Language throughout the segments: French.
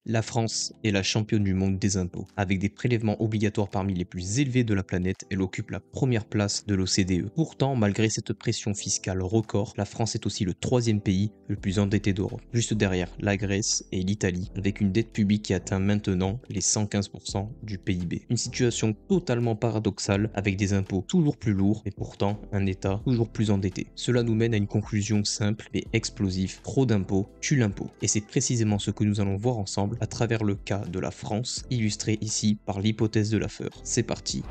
La France est la championne du monde des impôts. Avec des prélèvements obligatoires parmi les plus élevés de la planète, elle occupe la première place de l'OCDE. Pourtant, malgré cette pression fiscale record, la France est aussi le troisième pays le plus endetté d'Europe. Juste derrière, la Grèce et l'Italie, avec une dette publique qui atteint maintenant les 115% du PIB. Une situation totalement paradoxale, avec des impôts toujours plus lourds et pourtant un État toujours plus endetté. Cela nous mène à une conclusion simple et explosive. Trop d'impôts tue l'impôt. Et c'est précisément ce que nous allons voir ensemble à travers le cas de la France, illustré ici par l'hypothèse de Laffer. C'est parti.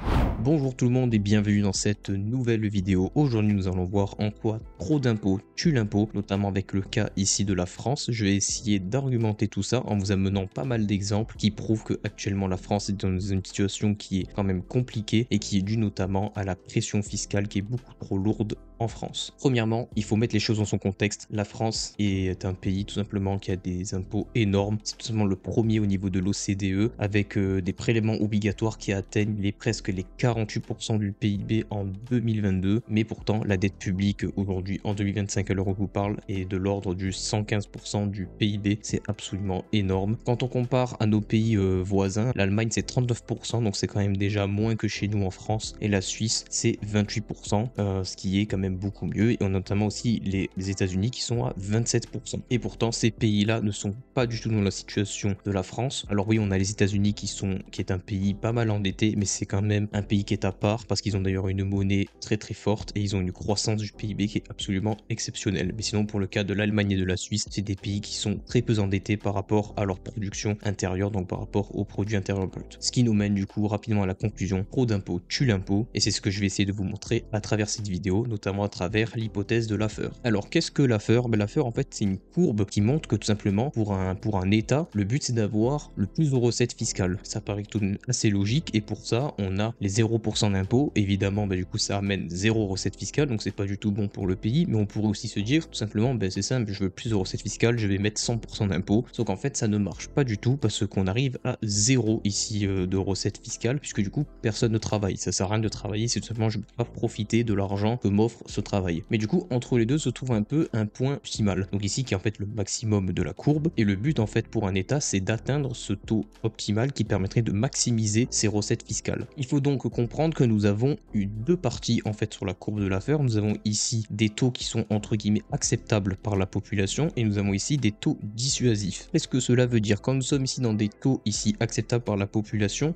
Bonjour tout le monde et bienvenue dans cette nouvelle vidéo. Aujourd'hui nous allons voir en quoi trop d'impôts tue l'impôt, notamment avec le cas ici de la France. Je vais essayer d'argumenter tout ça en vous amenant pas mal d'exemples qui prouvent que actuellement la France est dans une situation qui est quand même compliquée et qui est due notamment à la pression fiscale qui est beaucoup trop lourde en France. Premièrement, il faut mettre les choses dans son contexte. La France est un pays tout simplement qui a des impôts énormes. C'est tout simplement le premier au niveau de l'OCDE avec des prélèvements obligatoires qui atteignent presque les 48% du PIB en 2022. Mais pourtant, la dette publique aujourd'hui en 2025 à l'heure où je vous parle est de l'ordre du 115% du PIB. C'est absolument énorme. Quand on compare à nos pays voisins, l'Allemagne c'est 39%, donc c'est quand même déjà moins que chez nous en France. Et la Suisse c'est 28%, ce qui est quand même beaucoup mieux, et on a notamment aussi les États-Unis qui sont à 27%. Et pourtant ces pays-là ne sont pas du tout dans la situation de la France. Alors oui, on a les États-Unis qui est un pays pas mal endetté, mais c'est quand même un pays qui est à part parce qu'ils ont d'ailleurs une monnaie très très forte et ils ont une croissance du PIB qui est absolument exceptionnelle. Mais sinon pour le cas de l'Allemagne et de la Suisse, c'est des pays qui sont très peu endettés par rapport à leur production intérieure, donc par rapport au produit intérieur brut. Ce qui nous mène du coup rapidement à la conclusion: trop d'impôts tue l'impôt, et c'est ce que je vais essayer de vous montrer à travers cette vidéo, notamment à travers l'hypothèse de Laffer. Alors qu'est-ce que Laffer? Laffer en fait c'est une courbe qui montre que tout simplement pour un État, le but c'est d'avoir le plus de recettes fiscales. Ça paraît tout assez logique, et pour ça on a les 0% d'impôts. Évidemment du coup ça amène 0 recettes fiscales, donc c'est pas du tout bon pour le pays. Mais on pourrait aussi se dire tout simplement c'est simple, je veux plus de recettes fiscales, je vais mettre 100% d'impôts. Sauf qu'en fait ça ne marche pas du tout parce qu'on arrive à 0 ici de recettes fiscales, puisque du coup personne ne travaille. Ça sert à rien de travailler, c'est tout simplement je peux pas profiter de l'argent que m'offre ce travail. Mais du coup entre les deux se trouve un peu un point optimal, donc ici qui est en fait le maximum de la courbe, et le but en fait pour un État c'est d'atteindre ce taux optimal qui permettrait de maximiser ses recettes fiscales. Il faut donc comprendre que nous avons eu deux parties en fait sur la courbe de l'affaire. Nous avons ici des taux qui sont entre guillemets acceptables par la population, et nous avons ici des taux dissuasifs. Qu'est-ce que cela veut dire? Quand nous sommes ici dans des taux ici acceptables par la population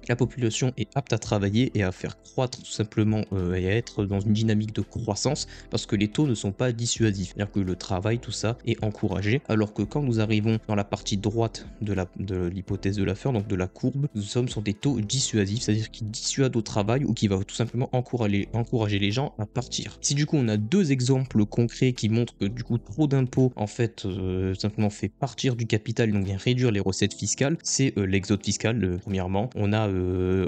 est apte à travailler et à faire croître tout simplement et à être dans une dynamique de croissance parce que les taux ne sont pas dissuasifs, c'est-à-dire que le travail, tout ça est encouragé. Alors que quand nous arrivons dans la partie droite de l'hypothèse de Laffer, donc de la courbe, nous sommes sur des taux dissuasifs, c'est-à-dire qui dissuadent au travail ou qui va tout simplement encourager les gens à partir. Si du coup on a deux exemples concrets qui montrent que du coup trop d'impôts en fait simplement fait partir du capital, donc vient réduire les recettes fiscales, c'est l'exode fiscal. Premièrement, on a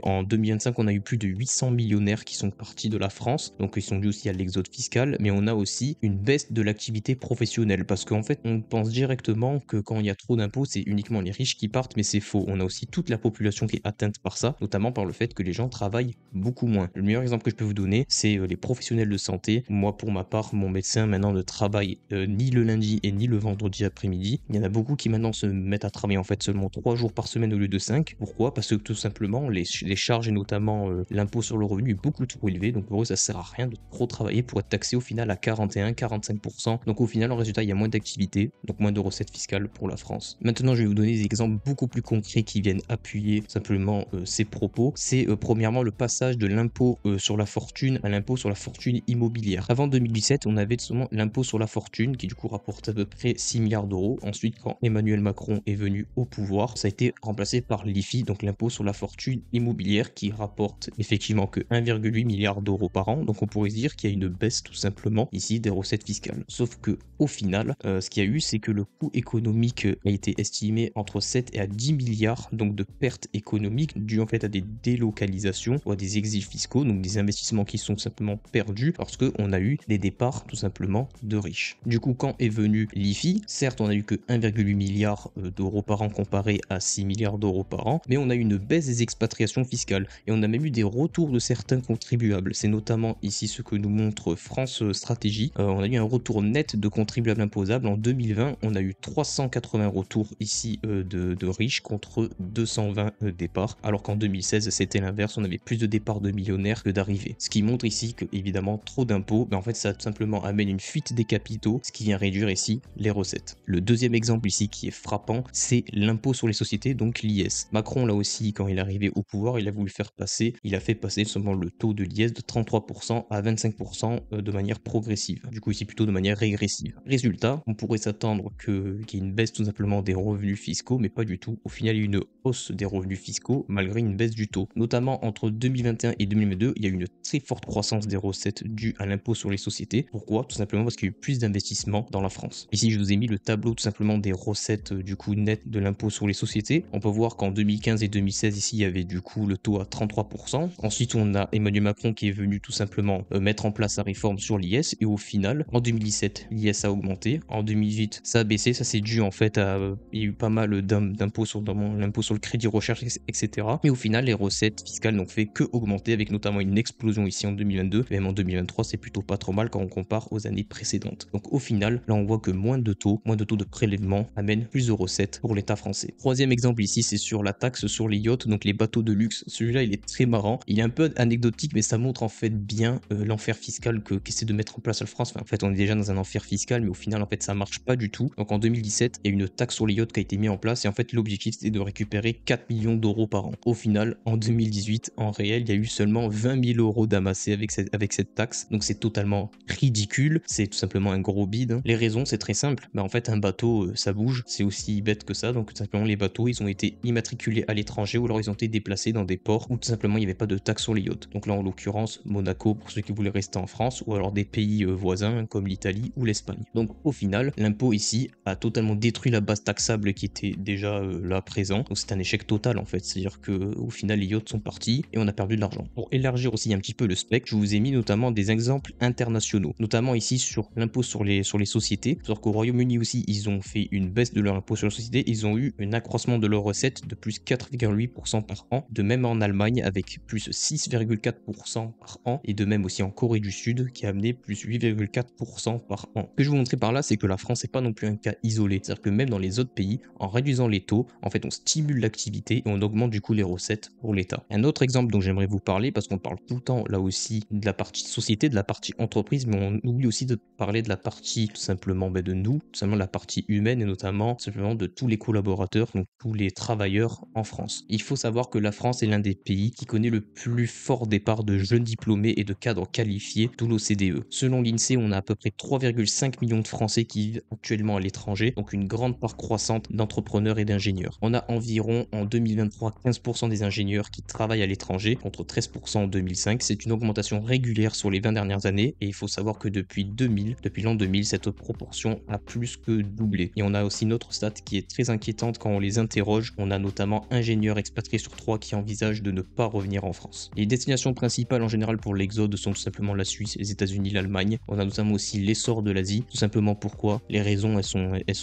en 2025 on a eu plus de 800 millionnaires qui sont partis de la France, donc ils sont dus aussi à l'exode fiscal. Mais on a aussi une baisse de l'activité professionnelle, parce qu'en fait on pense directement que quand il y a trop d'impôts c'est uniquement les riches qui partent, mais c'est faux. On a aussi toute la population qui est atteinte par ça, notamment par le fait que les gens travaillent beaucoup moins. Le meilleur exemple que je peux vous donner c'est les professionnels de santé. Moi pour ma part, mon médecin maintenant ne travaille ni le lundi et ni le vendredi après-midi. Il y en a beaucoup qui maintenant se mettent à travailler en fait seulement 3 jours par semaine au lieu de 5. Pourquoi? Parce que tout simplement les charges et notamment l'impôt sur le revenu est beaucoup trop élevé, donc pour eux ça sert à rien de trop travailler pour être taxé au final à 41-45%. Donc au final en résultat il y a moins d'activité, donc moins de recettes fiscales pour la France. Maintenant je vais vous donner des exemples beaucoup plus concrets qui viennent appuyer simplement ces propos. C'est premièrement le passage de l'impôt sur la fortune à l'impôt sur la fortune immobilière. Avant 2017 on avait seulement l'impôt sur la fortune qui du coup rapporte à peu près 6 milliards d'euros. Ensuite quand Emmanuel Macron est venu au pouvoir, ça a été remplacé par l'IFI, donc l'impôt sur la fortune immobilière, qui rapporte effectivement que 1,8 milliard d'euros par an. Donc on pourrait se dire qu'il y a une baisse tout simplement ici des recettes fiscales. Sauf que au final ce qu'il y a eu c'est que le coût économique a été estimé entre 7 et à 10 milliards donc de pertes économiques dues en fait à des délocalisations ou à des exils fiscaux, donc des investissements qui sont simplement perdus parce qu'on a eu des départs tout simplement de riches. Du coup quand est venu l'IFI, certes on a eu que 1,8 milliard d'euros par an comparé à 6 milliards d'euros par an, mais on a eu une baisse des expatriations fiscales et on a même eu des retours de certains contribuables. C'est notamment ici ce que nous montre France Stratégie, on a eu un retour net de contribuables imposables. En 2020, on a eu 380 retours ici de riches contre 220 départs, alors qu'en 2016, c'était l'inverse, on avait plus de départs de millionnaires que d'arrivées. Ce qui montre ici que, évidemment, trop d'impôts, en fait, ça tout simplement amène une fuite des capitaux, ce qui vient réduire ici les recettes. Le deuxième exemple ici qui est frappant, c'est l'impôt sur les sociétés, donc l'IS. Macron, là aussi, quand il est arrivé au pouvoir, il a voulu faire passer, il a fait passer seulement le taux de l'IS de 33% à 25% de manière progressive. Du coup, ici plutôt de manière régressive. Résultat, on pourrait s'attendre qu'il y ait une baisse tout simplement des revenus fiscaux, mais pas du tout. Au final, il y a eu une hausse des revenus fiscaux malgré une baisse du taux. Notamment entre 2021 et 2022, il y a eu une très forte croissance des recettes dues à l'impôt sur les sociétés. Pourquoi? Tout simplement parce qu'il y a eu plus d'investissements dans la France. Ici, je vous ai mis le tableau tout simplement des recettes du coup net de l'impôt sur les sociétés. On peut voir qu'en 2015 et 2016, ici, il y avait du coup le taux à 33%. Ensuite, on a Emmanuel Macron qui est venu tout simplement mettre en place sa réforme sur l'IS. Et au final, en 2017, l'IS a augmenté. En 2018, ça a baissé. Ça, c'est dû en fait à... il y a eu pas mal d'impôts sur l'impôt sur le crédit recherche, etc. Mais au final, les recettes fiscales n'ont fait que augmenter avec notamment une explosion ici en 2022. Même en 2023, c'est plutôt pas trop mal quand on compare aux années précédentes. Donc au final, là, on voit que moins de taux de prélèvement amènent plus de recettes pour l'État français. Troisième exemple ici, c'est sur la taxe sur les yachts, donc les bateaux de luxe. Celui-là, il est très marrant. Il est un peu anecdotique, mais ça montre en fait bien l'enfer fiscal qu'essaie de mettre en place la France. Enfin, en fait, on est déjà dans un enfer fiscal, mais au final, en fait, ça marche pas du tout. Donc en 2017, il y a une taxe sur les yachts qui a été mise en place et en fait, l'objectif, c'était de récupérer 4 millions d'euros par an. Au final, en 2018, en réel, il y a eu seulement 20 000 euros d'amassés avec cette taxe. Donc c'est totalement ridicule. C'est tout simplement un gros bide. Les raisons, c'est très simple. En fait, un bateau, ça bouge. C'est aussi bête que ça. Donc tout simplement, les bateaux, ils ont été immatriculés à l'étranger ou alors ils ont été déplacés dans des ports où tout simplement, il n'y avait pas de taxe sur les yachts. Donc là, en l'occurrence, Monaco pour ceux qui voulaient rester en France ou alors des pays voisins comme l'Italie ou l'Espagne. Donc au final, l'impôt ici a totalement détruit la base taxable qui était déjà là présent. Donc c'est un échec total en fait. C'est-à-dire que au final, les yachts sont partis et on a perdu de l'argent. Pour élargir aussi un petit peu le spectre, je vous ai mis notamment des exemples internationaux, notamment ici sur l'impôt sur les sociétés. C'est-à-dire qu'au Royaume-Uni aussi, ils ont fait une baisse de leur impôt sur les sociétés. Ils ont eu un accroissement de leurs recettes de plus 4,8% par an. De même en Allemagne avec plus 6,4% par an. Et de même aussi en Corée du Sud qui a amené plus 8,4% par an. Ce que je vais vous montrer par là, c'est que la France n'est pas non plus un cas isolé. C'est-à-dire que même dans les autres pays, en réduisant les taux, en fait, on stimule l'activité et on augmente du coup les recettes pour l'État. Un autre exemple dont j'aimerais vous parler, parce qu'on parle tout le temps là aussi de la partie société, de la partie entreprise, mais on oublie aussi de parler de la partie tout simplement de nous, tout simplement de la partie humaine et notamment simplement de tous les collaborateurs, donc tous les travailleurs en France. Il faut savoir que la France est l'un des pays qui connaît le plus fort départ de jeunes diplômés et de cadres qualifiés, tout l'OCDE. Selon l'INSEE, on a à peu près 3,5 millions de Français qui vivent actuellement à l'étranger, donc une grande part croissante d'entrepreneurs et d'ingénieurs. On a environ en 2023 15% des ingénieurs qui travaillent à l'étranger contre 13% en 2005. C'est une augmentation régulière sur les 20 dernières années et il faut savoir que depuis l'an 2000, cette proportion a plus que doublé. Et on a aussi une autre stat qui est très inquiétante quand on les interroge. On a notamment ingénieurs expatriés sur 3 qui envisagent de ne pas revenir en France. Les destinations principales en général pour l'exode sont tout simplement la Suisse, les États-Unis, l'Allemagne. On a notamment aussi l'essor de l'Asie. Tout simplement pourquoi? Les raisons, elles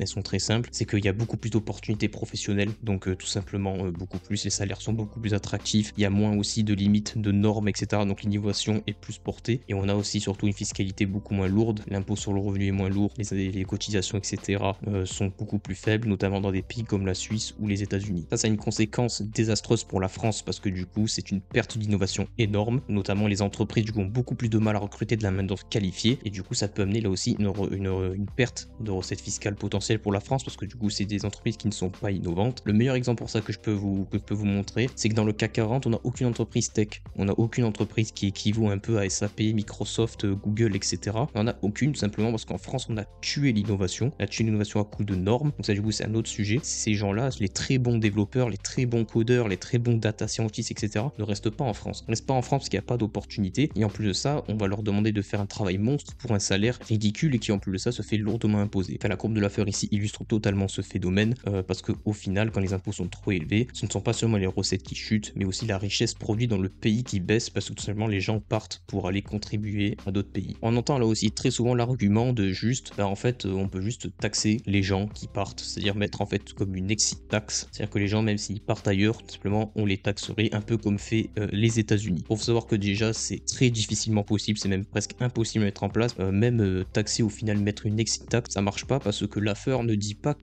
sont très simples. C'est qu'il y a beaucoup plus d'opportunités professionnelles, donc tout simplement beaucoup plus. Les salaires sont beaucoup plus attractifs. Il y a moins aussi de limites, de normes, etc. Donc l'innovation est plus portée. Et on a aussi surtout une fiscalité beaucoup moins lourde. L'impôt sur le revenu est moins lourd. Les cotisations, etc. sont beaucoup plus faibles, notamment dans des pays comme la Suisse ou les États-Unis. Ça a une conséquence désastreuse pour la France parce que du coup, c'est une perte d'innovation énorme. Notamment les entreprises du coup ont beaucoup plus de mal à recruter de la main-d'œuvre qualifiée et du coup, ça peut amener là aussi une perte de recettes fiscales potentielles pour la France parce que du coup, c'est des entreprises qui ne sont pas innovantes. Le meilleur exemple pour ça que je peux vous montrer, c'est que dans le CAC 40, on n'a aucune entreprise tech. On n'a aucune entreprise qui équivaut un peu à SAP, Microsoft, Google, etc. On n'a aucune tout simplement parce qu'en France, on a tué l'innovation. On a tué l'innovation à coup de normes. Donc ça, du coup, c'est un autre sujet. Ces gens-là, les très bons développeurs, les très bons codeurs, les très bons data scientists, etc. ne restent pas en France. Ils ne restent pas en France parce qu'il n'y a pas d'opportunité. Et en plus de ça, on va leur demander de faire un travail monstre pour un salaire ridicule et qui en plus de ça se fait lourdement imposer. Enfin, la courbe de Laffer ici illustre totalement ce phénomène parce qu'au final, quand les impôts sont trop élevés, ce ne sont pas seulement les recettes qui chutent, mais aussi la richesse produite dans le pays qui baisse parce que tout simplement les gens partent pour aller contribuer à d'autres pays. On entend là aussi très souvent l'argument de juste, en fait, on peut juste taxer les gens qui partent, c'est-à-dire mettre en fait comme une exit tax, c'est-à-dire que les gens, même s'ils partent ailleurs, tout simplement, on les taxerait un peu comme fait les États-Unis. Faut savoir que déjà, c'est très difficilement possible impossible, c'est même presque impossible à mettre en place. Même taxer au final, mettre une exit tax, ça marche pas parce que l'affaire ne dit pas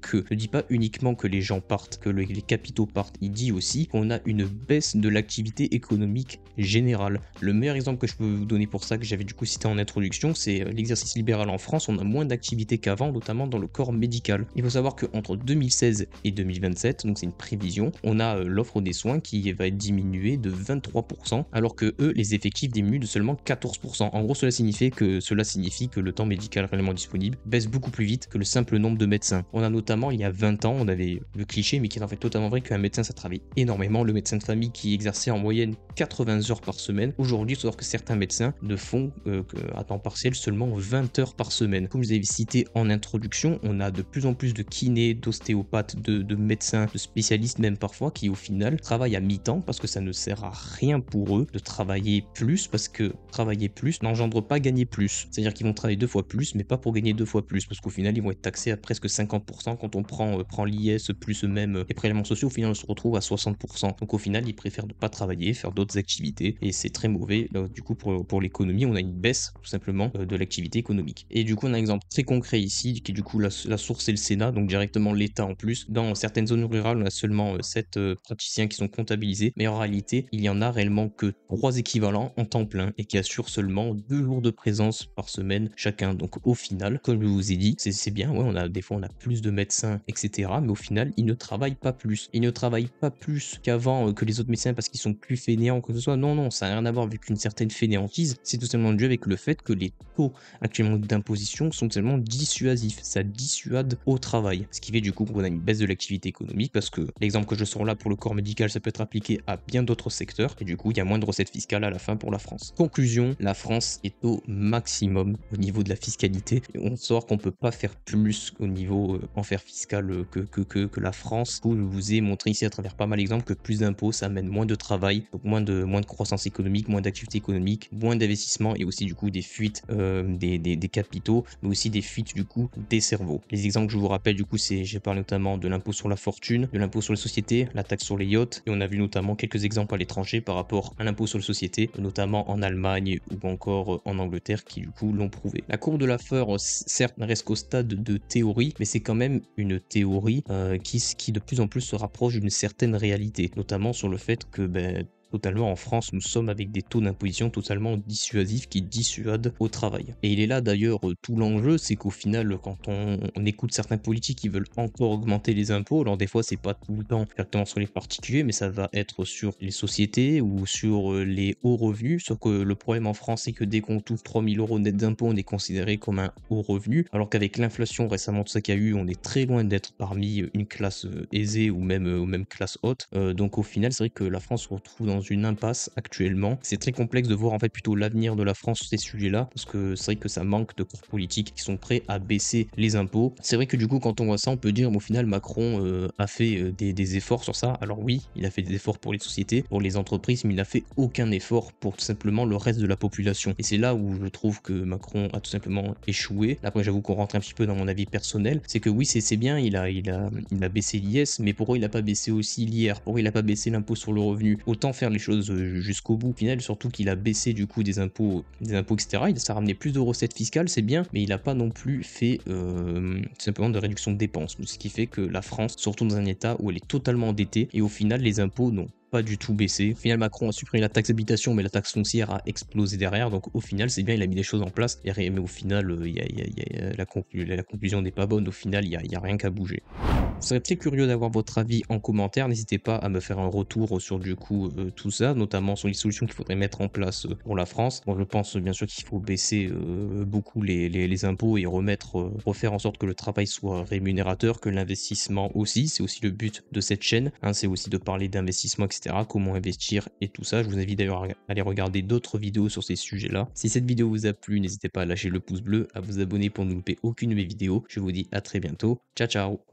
uniquement que les gens partent, que les capitaux partent. Il dit aussi qu'on a une baisse de l'activité économique générale. Le meilleur exemple que je peux vous donner pour ça, que j'avais du coup cité en introduction, c'est l'exercice libéral en France. On a moins d'activité qu'avant, notamment dans le corps médical. Il faut savoir qu'entre 2016 et 2027, donc c'est une prévision, on a l'offre des soins qui va être diminuée de 23%, alors que eux, les effectifs diminuent de seulement 14%. En gros, cela signifie que le temps médical réellement disponible baisse beaucoup plus vite que le simple nombre de médecins. On a notamment, il y a 20 ans, on avait le cliché, mais qui est en fait totalement vrai, qu'un médecin, ça travaille énormément. Le médecin de famille qui exerçait en moyenne 80 heures par semaine. Aujourd'hui, il faut savoir que certains médecins ne font à temps partiel seulement 20 heures par semaine. Comme je vous avais cité en introduction, on a de plus en plus de kinés, d'ostéopathes, de médecins, de spécialistes même parfois, qui au final travaillent à mi-temps parce que ça ne sert à rien pour eux de travailler plus, parce que travailler plus n'engendre pas gagner plus. C'est-à-dire qu'ils vont travailler 2 fois plus, mais pas pour gagner 2 fois plus, parce qu'au final, ils vont être taxés à presque 50% quand on prend l'IS plus même les prélèvements sociaux. Au final, on se retrouve à 60%. Donc au final, ils préfèrent ne pas travailler, faire d'autres activités, et c'est très mauvais. Là, du coup, pour l'économie, on a une baisse tout simplement de l'activité économique. Et du coup, on a un exemple très concret ici, qui est du coup la source est le Sénat, donc directement l'État en plus. Dans certaines zones rurales, on a seulement 7 praticiens qui sont comptabilisés, mais en réalité, il y en a réellement que 3 équivalents en temps plein et qui assurent seulement 2 jours de présence par semaine chacun. Donc au final, comme je vous ai dit, c'est bien, ouais, des fois on a plus de médecins, etc. Mais au final, ils ne travaillent pas plus. Ils ne travaillent pas plus qu'avant, que les autres médecins, parce qu'ils sont plus fainéants, que ce soit. Non, non, ça n'a rien à voir avec une certaine fainéantise. C'est tout simplement dû avec le fait que les taux actuellement d'imposition sont tellement dissuasifs. Ça dissuade au travail. Ce qui fait du coup qu'on a une baisse de l'activité économique, parce que l'exemple que je sors là pour le corps médical, ça peut être appliqué à bien d'autres secteurs. Et du coup, il y a moins de recettes fiscales à la fin pour la France. Conclusion, la France est au maximum au niveau de la fiscalité. Et on sort qu'on peut pas faire plus au niveau enfer fiscal que la France. Je vous ai montré ici à travers pas mal d'exemples que plus d'impôts, ça amène moins de travail, donc moins de croissance économique, moins d'activité économique, moins d'investissement, et aussi du coup des fuites des capitaux, mais aussi des fuites du coup des cerveaux. Les exemples que je vous rappelle du coup, j'ai parlé notamment de l'impôt sur la fortune, de l'impôt sur les sociétés, la taxe sur les yachts, et on a vu notamment quelques exemples à l'étranger par rapport à l'impôt sur les sociétés, notamment en Allemagne ou encore en Angleterre, qui du coup l'ont prouvé. La courbe de Laffer, certes, reste qu'au stade de théorie, mais c'est quand même une théorie qui de plus en plus se rapproche d'une certaine réalité, notamment sur le fait que totalement en France, nous sommes avec des taux d'imposition totalement dissuasifs qui dissuadent au travail. Et il est là d'ailleurs tout l'enjeu, c'est qu'au final, quand on écoute certains politiques qui veulent encore augmenter les impôts, alors des fois c'est pas tout le temps directement sur les particuliers, mais ça va être sur les sociétés ou sur les hauts revenus. Sauf que le problème en France, c'est que dès qu'on touche 3000 euros net d'impôts, on est considéré comme un haut revenu, alors qu'avec l'inflation récemment, tout ça qu'il y a eu, on est très loin d'être parmi une classe aisée ou même classe haute. Donc au final, c'est vrai que la France se retrouve dans une impasse actuellement. C'est très complexe de voir en fait plutôt l'avenir de la France sur ces sujets-là, parce que c'est vrai que ça manque de corps politiques qui sont prêts à baisser les impôts. C'est vrai que du coup, quand on voit ça, on peut dire au final Macron a fait des efforts sur ça. Alors oui, il a fait des efforts pour les sociétés, pour les entreprises, mais il n'a fait aucun effort pour tout simplement le reste de la population. Et c'est là où je trouve que Macron a tout simplement échoué. Après, j'avoue qu'on rentre un petit peu dans mon avis personnel. C'est que oui, c'est bien, il a baissé l'IS, mais pourquoi il n'a pas baissé aussi l'IR? Pourquoi il n'a pas baissé l'impôt sur le revenu? Autant faire les choses jusqu'au bout. Au final, surtout qu'il a baissé du coup des impôts, etc. Ça a ramené plus de recettes fiscales, c'est bien, mais il n'a pas non plus fait tout simplement de réduction de dépenses. Ce qui fait que la France se retrouve dans un état où elle est totalement endettée, et au final, les impôts n'ont pas du tout baissé. Au final, Macron a supprimé la taxe d'habitation, mais la taxe foncière a explosé derrière. Donc au final, c'est bien, il a mis des choses en place. Mais au final, la conclusion n'est pas bonne. Au final, il n'y a rien qu'à bouger. Je serais très curieux d'avoir votre avis en commentaire. N'hésitez pas à me faire un retour sur du coup tout ça, notamment sur les solutions qu'il faudrait mettre en place pour la France. Bon, je pense bien sûr qu'il faut baisser beaucoup les impôts et refaire en sorte que le travail soit rémunérateur, que l'investissement aussi. C'est aussi le but de cette chaîne. Hein, c'est aussi de parler d'investissement, etc. Comment investir et tout ça. Je vous invite d'ailleurs à aller regarder d'autres vidéos sur ces sujets-là. Si cette vidéo vous a plu, n'hésitez pas à lâcher le pouce bleu, à vous abonner pour ne louper aucune de mes vidéos. Je vous dis à très bientôt. Ciao, ciao!